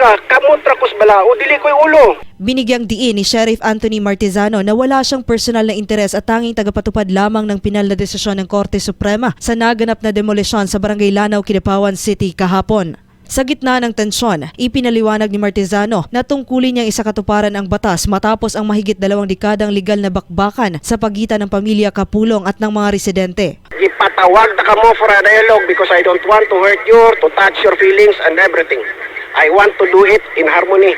ka, kamutrakos bala, o dili ko'y ulo. Binigyang diin ni Sheriff Anthony Martizano na wala siyang personal na interes at tanging tagapatupad lamang ng pinal na desisyon ng Korte Suprema sa naganap na demolisyon sa Barangay Lanao, Kidapawan City kahapon. Sa gitna ng tensyon, ipinaliwanag ni Martizano na tungkulin niyang isakatuparan ang batas matapos ang mahigit 2 dekadang legal na bakbakan sa pagitan ng pamilya Kapulong at ng mga residente. Ipatawag na ka mo for a dialogue because I don't want to hurt you, to touch your feelings and everything. I want to do it in harmony.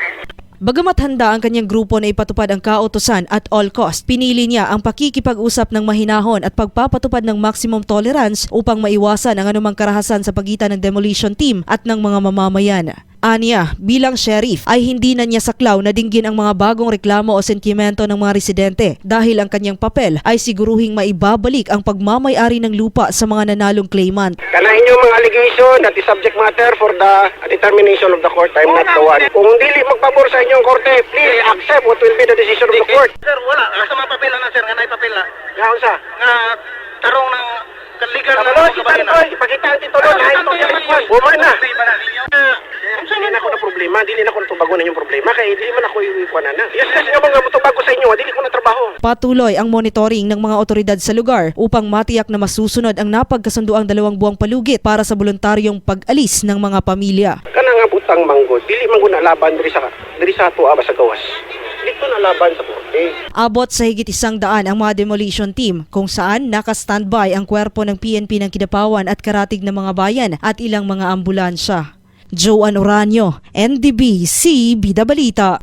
Bagamat handa ang kanyang grupo na ipatupad ang kautusan at all cost, pinili niya ang pakikipag-usap ng mahinahon at pagpapatupad ng maximum tolerance upang maiwasan ang anumang karahasan sa pagitan ng demolition team at ng mga mamamayan. Aniya, bilang sheriff ay hindi na niya saklaw na dinggin ang mga bagong reklamo o sentimento ng mga residente dahil ang kanyang papel ay siguruhing maibabalik ang pagmamay-ari ng lupa sa mga nanalong claimant. Kanahin yung mga allegation that is subject matter for the determination of the court. I'm not the one. Kung dili magpabor sa inyong korte, please accept what will be the decision of the court. Sir, wala. Asa mga papel na, sir. Nga na papel na. Ngayon sa? Nga tarong ng kaligar na Kamalo, mga kabayan na. ipakita ang titulo na ito. Buman na. Dili na ako na problema, dili na ako natubago na yung problema, kaya hindi man ako iikuanan na. Yes, yung mga mutubago sa inyo, dili ko na trabaho. Patuloy ang monitoring ng mga otoridad sa lugar upang matiyak na masusunod ang napagkasunduang 2 buwang palugit para sa voluntaryong pag-alis ng mga pamilya. Kana nga butang manggod, dili man ko na laban diri sa ato aba sa gawas. Dito na laban sa korte. Abot sa higit 100 ang mga demolition team kung saan naka-standby ang kwerpo ng PNP ng Kidapawan at karatig ng mga bayan at ilang mga ambulansya. Joan Oranio, NDBC Bida Balita.